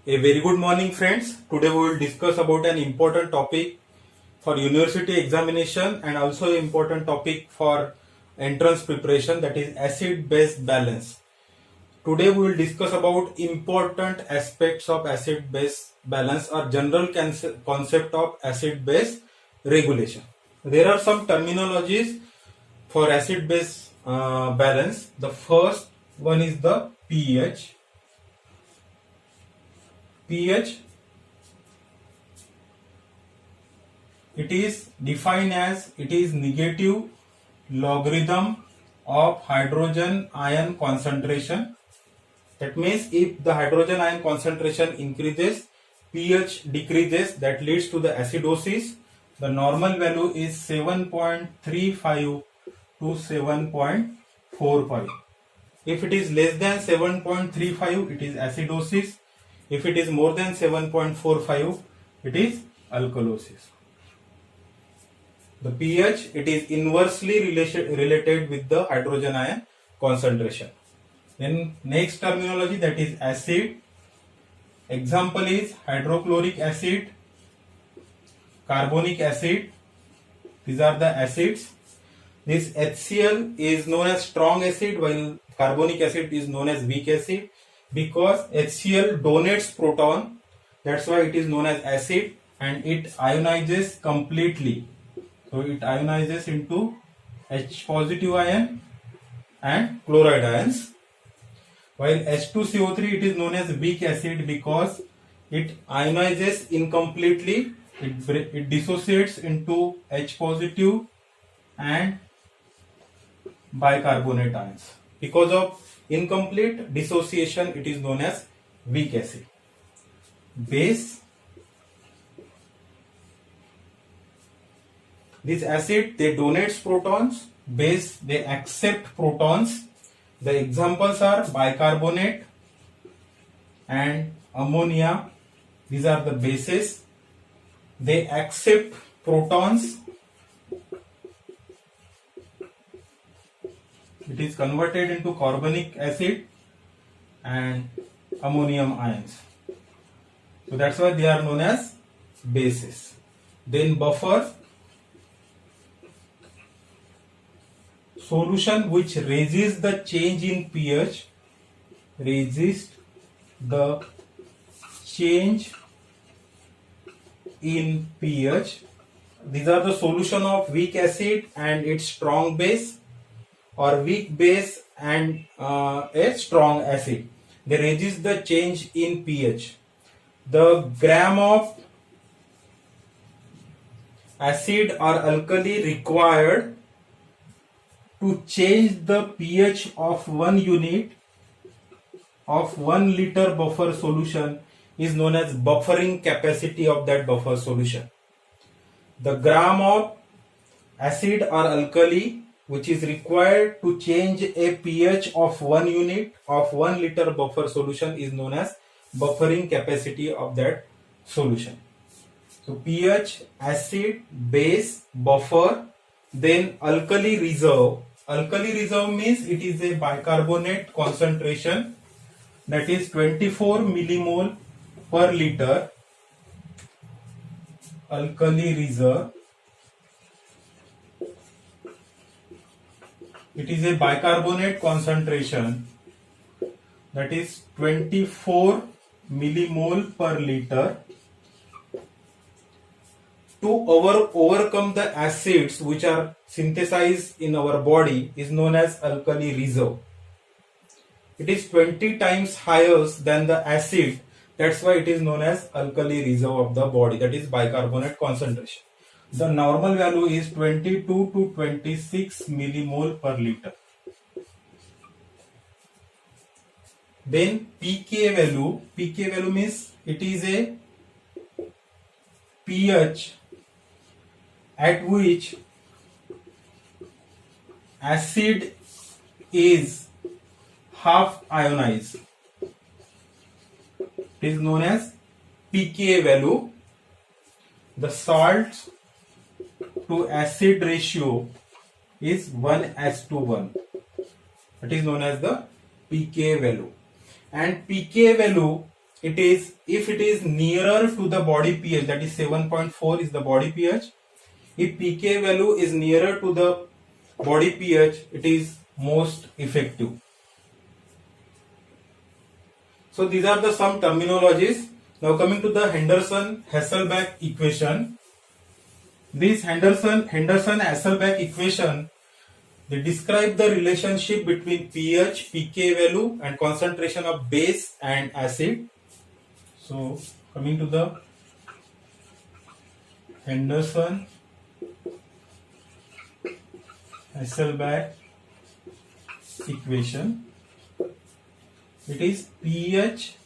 A very good morning, friends. Today we will discuss about an important topic for university examination and also an important topic for entrance preparation, that is acid-base balance. Today we will discuss about important aspects of acid-base balance or general concept of acid-base regulation. There are some terminologies for acid-base balance. The first one is the pH. pH, it is defined as it is negative logarithm of hydrogen ion concentration. That means if the hydrogen ion concentration increases, pH decreases, that leads to the acidosis. The normal value is 7.35 to 7.45. If it is less than 7.35, it is acidosis. If it is more than 7.45, it is alkalosis. The pH, it is inversely related with the hydrogen ion concentration. Then next terminology, that is acid. Example is hydrochloric acid, carbonic acid. These are the acids. This HCl is known as strong acid while carbonic acid is known as weak acid, because HCl donates proton, that's why it is known as acid, and it ionizes completely. So it ionizes into H positive ion and chloride ions. While H2CO3, it is known as weak acid because it ionizes incompletely, it dissociates into H positive and bicarbonate ions. Because of incomplete dissociation, it is known as weak acid. Base, this acid, they donates protons. Base, they accept protons. The examples are bicarbonate and ammonia. These are the bases. They accept protons. It is converted into carbonic acid and ammonium ions. So that's why they are known as bases. Then buffer, solution which resists the change in pH, resist the change in pH. These are the solution of weak acid and its strong base, or weak base and a strong acid. They resist the change in pH. The gram of acid or alkali required to change the pH of 1 unit of 1 liter buffer solution is known as buffering capacity of that buffer solution. The gram of acid or alkali which is required to change a pH of 1 unit of 1 liter buffer solution is known as buffering capacity of that solution. So pH, acid, base, buffer, then alkali reserve. Alkali reserve means it is a bicarbonate concentration, that is 24 millimole per liter. Alkali reserve, it is a bicarbonate concentration, that is 24 millimole per liter. To overcome the acids which are synthesized in our body is known as alkali reserve. It is 20 times higher than the acid, that's why it is known as alkali reserve of the body, that is bicarbonate concentration. The normal value is 22 to 26 millimole per liter. Then pK value means it is a pH at which acid is half ionized. It is known as pKa value. The salt to acid ratio is 1:1. It is known as the pKa value. And pKa value, it is, if it is nearer to the body pH, that is 7.4 is the body pH. If pK value is nearer to the body pH, it is most effective. So these are the some terminologies. Now coming to the Henderson-Hasselbalch equation. This Henderson-Hasselbalch equation, they describe the relationship between pH, pK value and concentration of base and acid. So coming to the Henderson-Hasselbalch equation, it is pH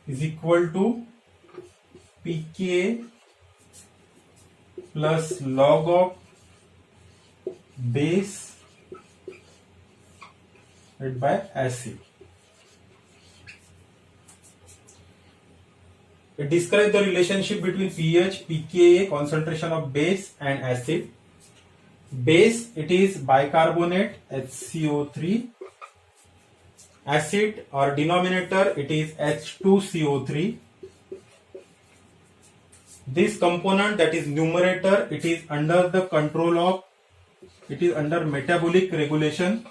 is equal to pK plus log of base divided by acid. It describes the relationship between pH, pKa, concentration of base and acid. Base, it is bicarbonate HCO3. Acid or denominator, it is H2CO3. This component, that is numerator, it is under the control of, it is under metabolic regulation,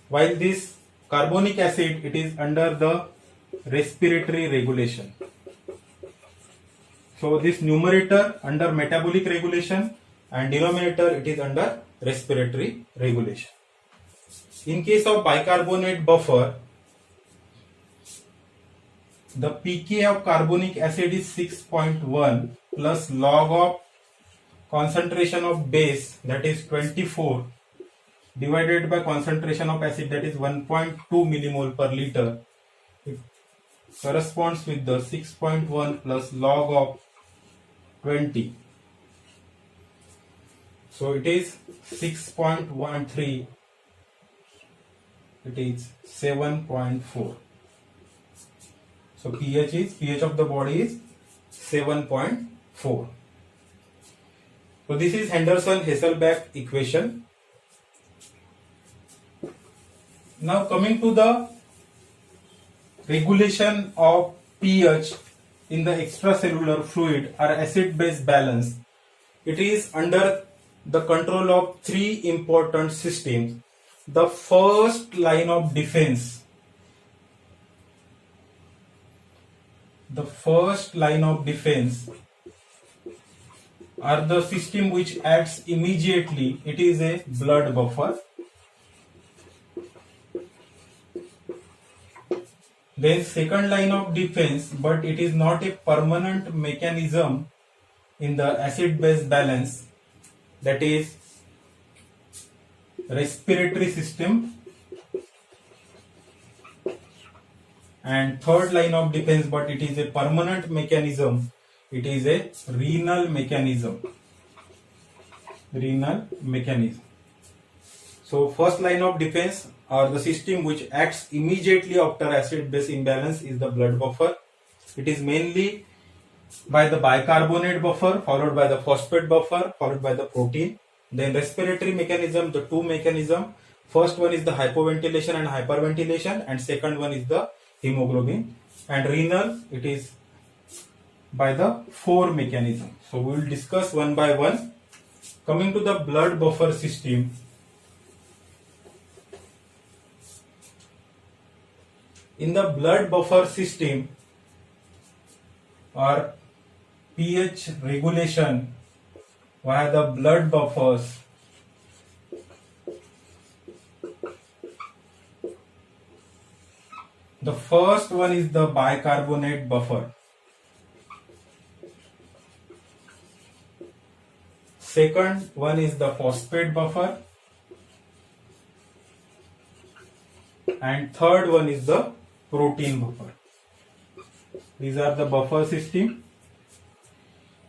while this carbonic acid, it is under the respiratory regulation. So this numerator under metabolic regulation and denominator, it is under respiratory regulation. In case of bicarbonate buffer, the pK of carbonic acid is 6.1 plus log of concentration of base, that is 24, divided by concentration of acid, that is 1.2 millimole per liter. It corresponds with the 6.1 plus log of 20. So it is 6.13. It is 7.4. So pH of the body is 7.4. So this is Henderson-Hasselbalch equation. Now coming to the regulation of pH in the extracellular fluid or acid-base balance, it is under the control of three important systems. The first line of defense, are the system which acts immediately. It is a blood buffer. Then second line of defense, but it is not a permanent mechanism in the acid-base balance, that is respiratory system. And third line of defense, but it is a permanent mechanism, it is a renal mechanism. So first line of defense or the system which acts immediately after acid-base imbalance is the blood buffer. It is mainly by the bicarbonate buffer, followed by the phosphate buffer, followed by the protein. Then respiratory mechanism, the two mechanism. First one is the hypoventilation and hyperventilation, and second one is the hemoglobin. And renal, it is by the four mechanism. So we will discuss one by one. Coming to the blood buffer system, in the blood buffer system or pH regulation via the blood buffers, the first one is the bicarbonate buffer. Second one is the phosphate buffer. And third one is the protein buffer. These are the buffer system.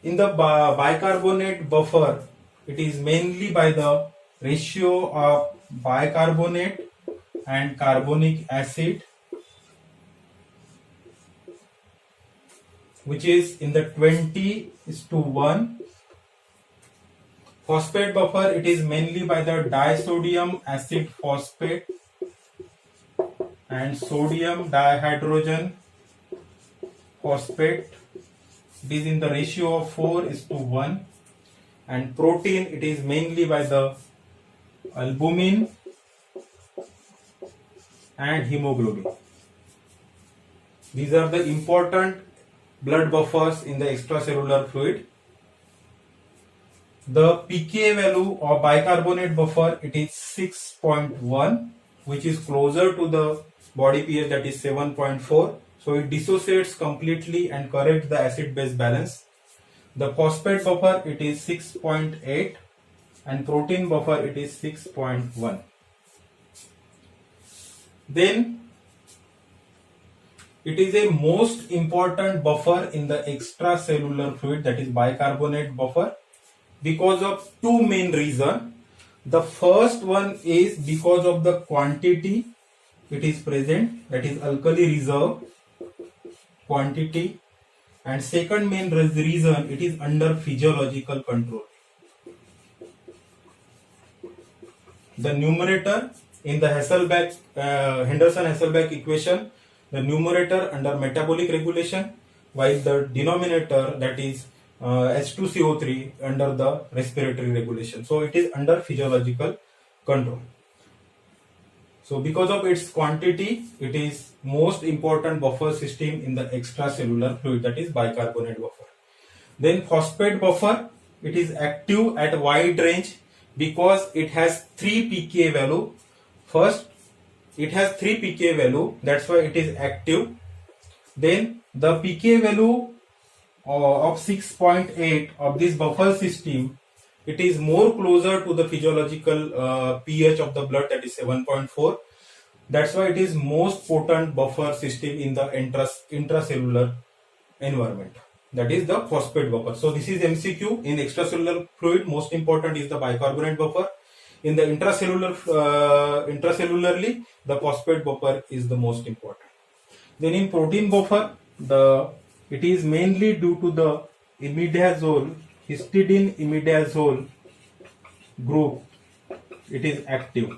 In the bicarbonate buffer, it is mainly by the ratio of bicarbonate and carbonic acid, which is in the 20:1. Phosphate buffer, it is mainly by the disodium acid phosphate, and sodium dihydrogen phosphate. It is in the ratio of 4:1, and protein, it is mainly by the albumin and hemoglobin. These are the important blood buffers in the extracellular fluid. The pKa value of bicarbonate buffer, it is 6.1, which is closer to the body pH, that is 7.4. So it dissociates completely and corrects the acid-base balance. The phosphate buffer, it is 6.8, and protein buffer, it is 6.1. Then it is a most important buffer in the extracellular fluid, that is bicarbonate buffer, because of two main reasons. The first one is because of the quantity it is present, that is alkali reserve quantity, and second main reason, it is under physiological control. The numerator in the Henderson-Hasselbalch equation, the numerator under metabolic regulation, while the denominator, that is H2CO3, under the respiratory regulation. So it is under physiological control. So because of its quantity, it is most important buffer system in the extracellular fluid, that is bicarbonate buffer. Then phosphate buffer, it is active at wide range because it has 3 pKa value. First, it has 3 pKa value, that's why it is active. Then the pKa value of 6.8 of this buffer system, it is more closer to the physiological pH of the blood, that is 7.4. That's why it is most potent buffer system in the intracellular environment, that is the phosphate buffer. So this is MCQ. In extracellular fluid, most important is the bicarbonate buffer. In the intracellularly, the phosphate buffer is the most important. Then in protein buffer, it is mainly due to the imidazole, histidine imidazole group, it is active.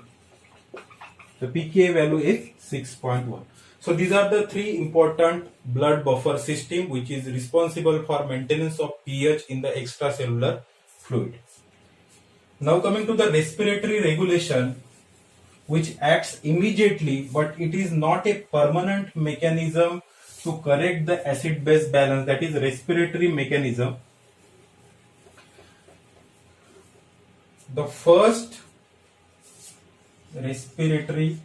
The pKa value is 6.1. So these are the three important blood buffer system which is responsible for maintenance of pH in the extracellular fluid. Now coming to the respiratory regulation, which acts immediately, but it is not a permanent mechanism to correct the acid-base balance, that is respiratory mechanism. The first respiratory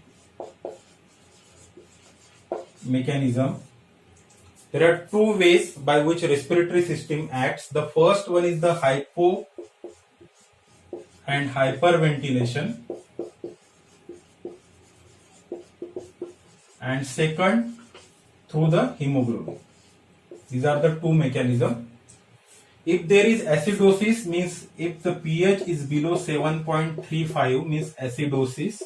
mechanism, there are two ways by which respiratory system acts. The first one is the hypo and hyperventilation, and second through the hemoglobin. These are the two mechanisms. If there is acidosis, means if the pH is below 7.35, means acidosis,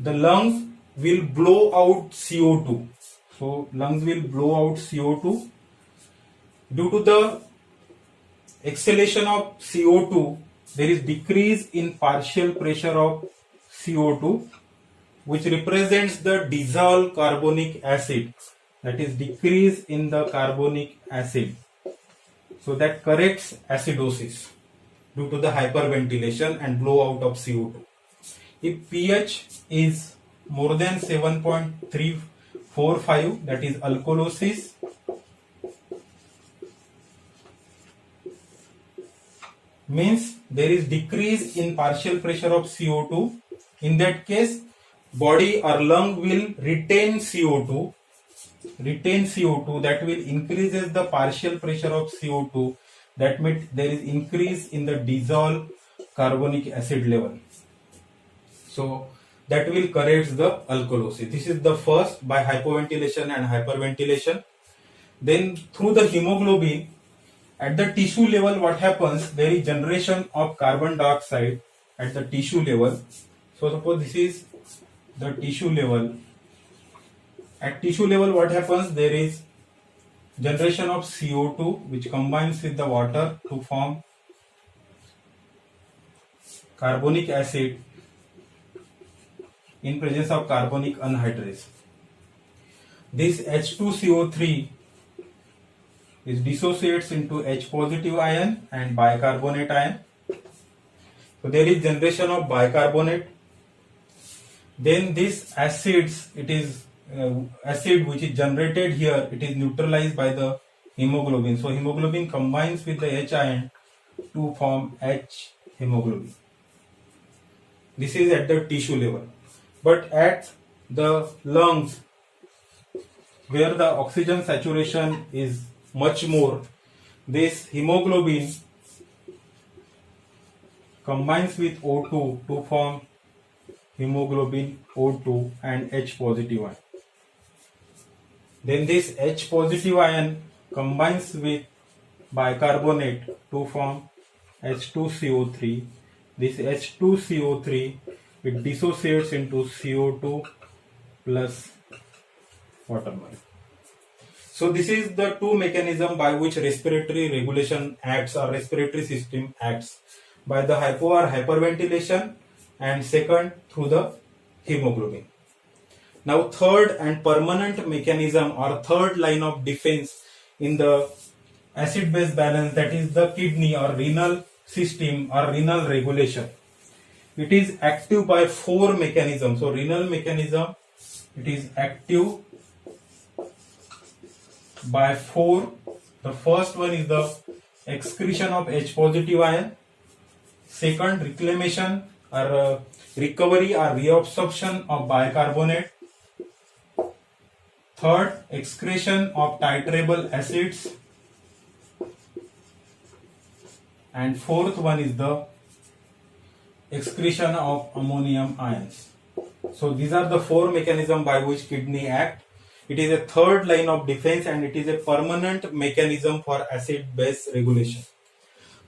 the lungs will blow out CO2. So lungs will blow out CO2. Due to the exhalation of CO2, there is decrease in partial pressure of CO2, which represents the dissolved carbonic acid, that is decrease in the carbonic acid. So that corrects acidosis due to the hyperventilation and blowout of CO2. If pH is more than 7.345, that is alkalosis, means there is decrease in partial pressure of CO2. In that case, body or lung will retain CO2, that will increases the partial pressure of CO2. That means there is increase in the dissolved carbonic acid level. So that will correct the alkalosis. This is the first, by hypoventilation and hyperventilation. Then through the hemoglobin, at the tissue level, what happens? There is generation of carbon dioxide at the tissue level. So suppose this is the tissue level. At tissue level, what happens? There is generation of CO2 which combines with the water to form carbonic acid, in presence of carbonic anhydrase. This H2CO3 is dissociates into H positive ion and bicarbonate ion. So there is generation of bicarbonate. Then this acids, it is acid which is generated here, it is neutralized by the hemoglobin. So hemoglobin combines with the H ion to form H hemoglobin. This is at the tissue level. But at the lungs, where the oxygen saturation is much more, this hemoglobin combines with O2 to form hemoglobin O2 and H positive ion. Then this H positive ion combines with bicarbonate to form H2CO3. This H2CO3, it dissociates into CO2 plus water molecule. So this is the two mechanism by which respiratory regulation acts or respiratory system acts, by the hypo or hyperventilation, and second through the hemoglobin. Now third and permanent mechanism or third line of defense in the acid-base balance, that is the kidney or renal system or renal regulation. It is active by four mechanisms. So renal mechanism, it is active by four. The first one is the excretion of H positive ion. Second, reclamation or recovery or reabsorption of bicarbonate. Third, excretion of titrable acids. And fourth one is the excretion of ammonium ions. So these are the four mechanisms by which kidney act. It is a third line of defense and it is a permanent mechanism for acid-base regulation.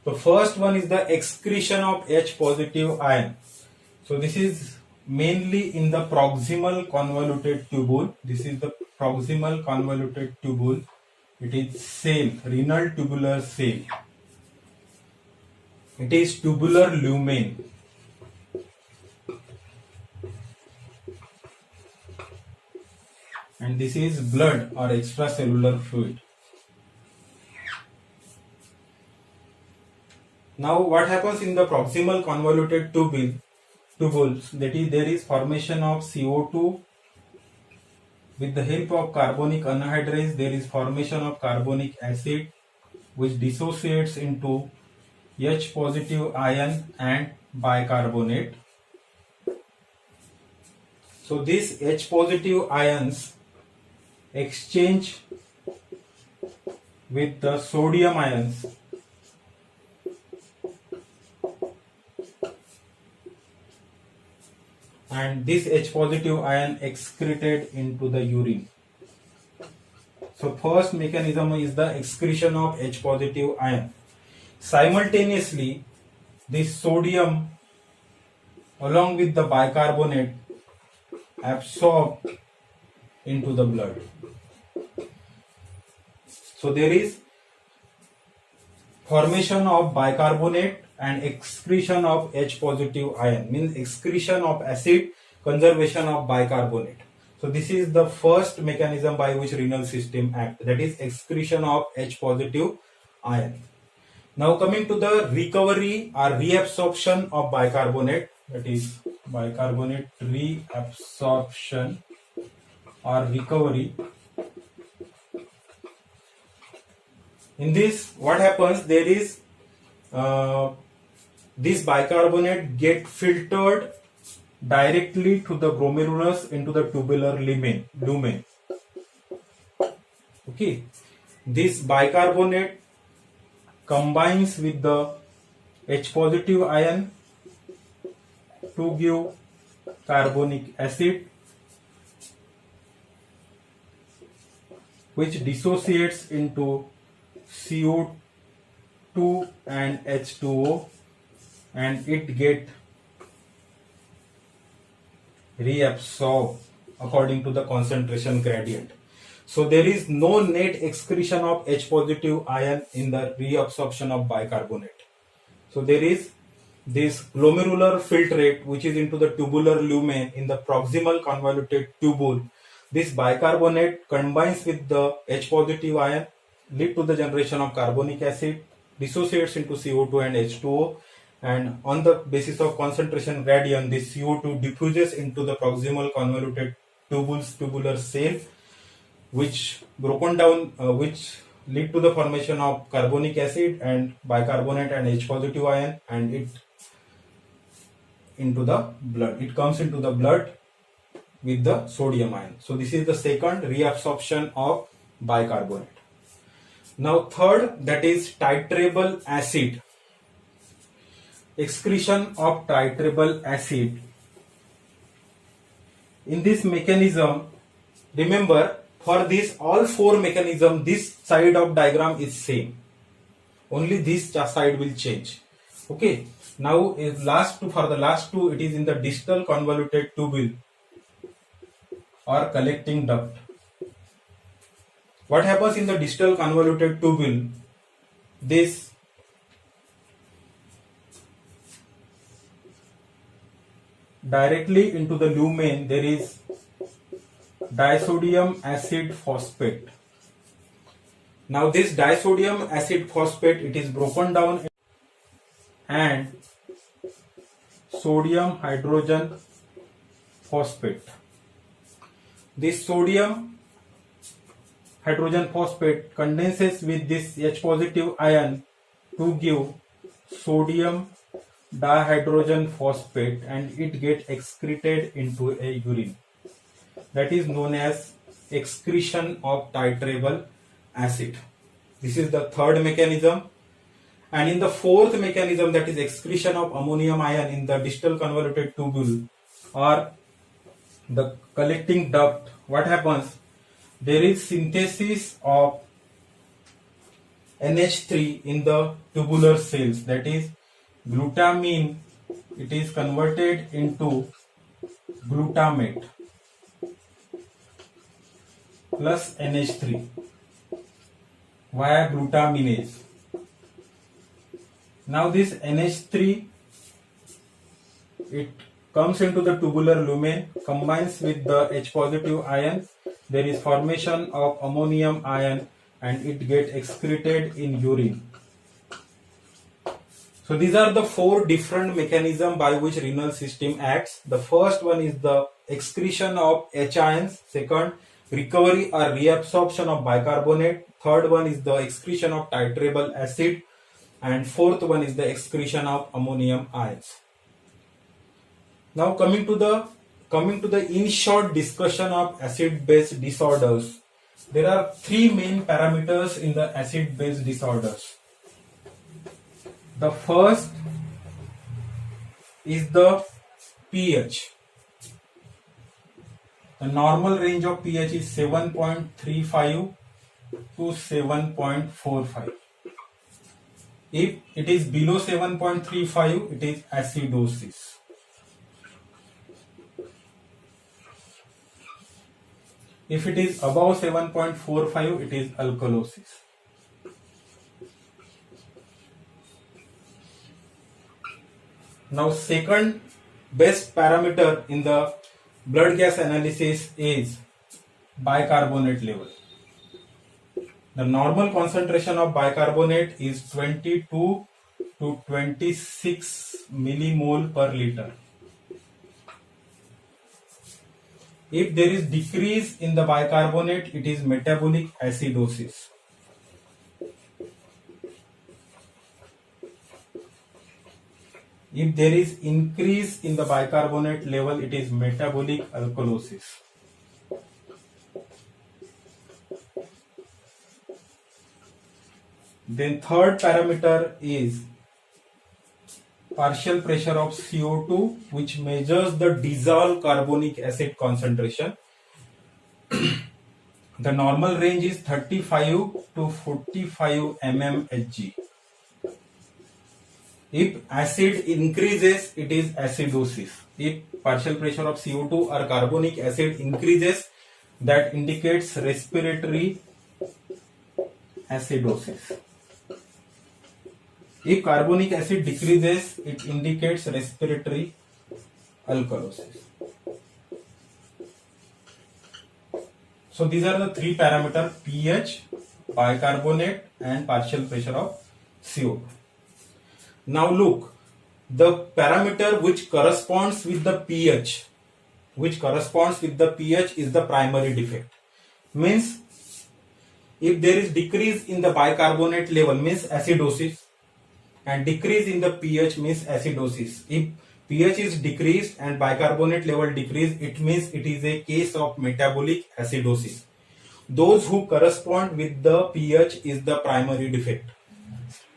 The first one is the excretion of H positive ion. So this is mainly in the proximal convoluted tubule. This is the proximal convoluted tubule. It is cell, renal tubular cell. It is tubular lumen. And this is blood or extracellular fluid. Now what happens in the proximal convoluted tubules, that is there is formation of CO2 with the help of carbonic anhydrase. There is formation of carbonic acid which dissociates into H positive ion and bicarbonate. So these H positive ions exchange with the sodium ions and this H positive ion excreted into the urine. So first mechanism is the excretion of H positive ion. Simultaneously, this sodium along with the bicarbonate absorb into the blood. So there is formation of bicarbonate and excretion of H positive ion, means excretion of acid, conservation of bicarbonate. So this is the first mechanism by which renal system act, that is excretion of H positive ion. Now coming to the recovery or reabsorption of bicarbonate, that is bicarbonate reabsorption or recovery. In this, what happens, there is this bicarbonate get filtered directly to the glomerulus into the tubular lumen. Okay, this bicarbonate combines with the H positive ion to give carbonic acid, which dissociates into CO2 and H2O, and it get reabsorbed according to the concentration gradient. So there is no net excretion of H positive ion in the reabsorption of bicarbonate. So there is this glomerular filtrate, which is into the tubular lumen in the proximal convoluted tubule. This bicarbonate combines with the H positive ion, lead to the generation of carbonic acid, dissociates into CO2 and H2O, and on the basis of concentration gradient, this CO2 diffuses into the proximal convoluted tubular cell, which broken down, which lead to the formation of carbonic acid and bicarbonate and H positive ion, and it into the blood. It comes into the blood with the sodium ion. So this is the second reabsorption of bicarbonate. Now third, that is titrable acid. Excretion of titrable acid. In this mechanism, remember, for this all four mechanism, this side of diagram is same. Only this side will change. Okay. Now for the last two, it is in the distal convoluted tubule or collecting duct. What happens in the distal convoluted tubule? This directly into the lumen there is disodium acid phosphate. Now this disodium acid phosphate, it is broken down and sodium hydrogen phosphate. This sodium hydrogen phosphate condenses with this H positive ion to give sodium dihydrogen phosphate, and it gets excreted into a urine. That is known as excretion of titrable acid. This is the third mechanism. And in the fourth mechanism, that is excretion of ammonium ion in the distal convoluted tubule or the collecting duct, what happens? There is synthesis of NH3 in the tubular cells, that is glutamine, it is converted into glutamate plus NH3 via glutaminase. Now this NH3, it comes into the tubular lumen, combines with the H positive ion, there is formation of ammonium ion and it gets excreted in urine. So these are the four different mechanisms by which renal system acts. The first one is the excretion of H ions, second recovery or reabsorption of bicarbonate, third one is the excretion of titrable acid, and fourth one is the excretion of ammonium ions. Now coming to the in short discussion of acid base disorders, there are three main parameters in the acid base disorders. The first is the pH. The normal range of pH is 7.35 to 7.45. If it is below 7.35, it is acidosis. If it is above 7.45, it is alkalosis. Now second best parameter in the blood gas analysis is bicarbonate level. The normal concentration of bicarbonate is 22 to 26 millimole per liter. If there is decrease in the bicarbonate, it is metabolic acidosis. If there is increase in the bicarbonate level, it is metabolic alkalosis. Then third parameter is partial pressure of CO2, which measures the dissolved carbonic acid concentration. The normal range is 35 to 45 mmHg. If acid increases, it is acidosis. If partial pressure of CO2 or carbonic acid increases, that indicates respiratory acidosis. If carbonic acid decreases, it indicates respiratory alkalosis. So these are the three parameters: pH, bicarbonate, and partial pressure of CO2. Now look, the parameter which corresponds with the pH, is the primary defect. Means if there is decrease in the bicarbonate level means acidosis, and decrease in the pH means acidosis. If pH is decreased and bicarbonate level decreased, it means it is a case of metabolic acidosis. Those who correspond with the pH is the primary defect.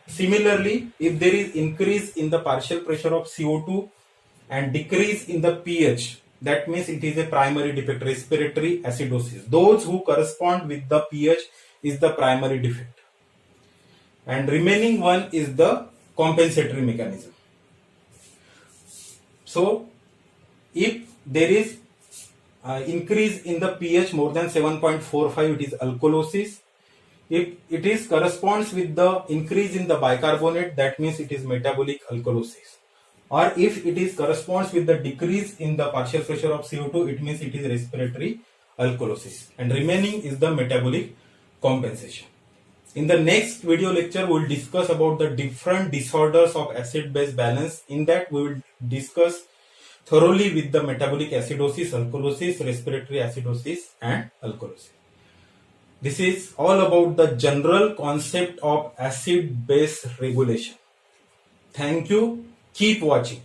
Similarly, if there is increase in the partial pressure of CO2 and decrease in the pH, that means it is a primary defect, respiratory acidosis. Those who correspond with the pH is the primary defect. And remaining one is the compensatory mechanism. So, if there is increase in the pH more than 7.45, it is alkalosis. If it is corresponds with the increase in the bicarbonate, that means it is metabolic alkalosis. Or if it is corresponds with the decrease in the partial pressure of CO2, it means it is respiratory alkalosis. And remaining is the metabolic compensation. In the next video lecture, we will discuss about the different disorders of acid-base balance. In that, we will discuss thoroughly with the metabolic acidosis, alkalosis, respiratory acidosis, and alkalosis. This is all about the general concept of acid-base regulation. Thank you. Keep watching.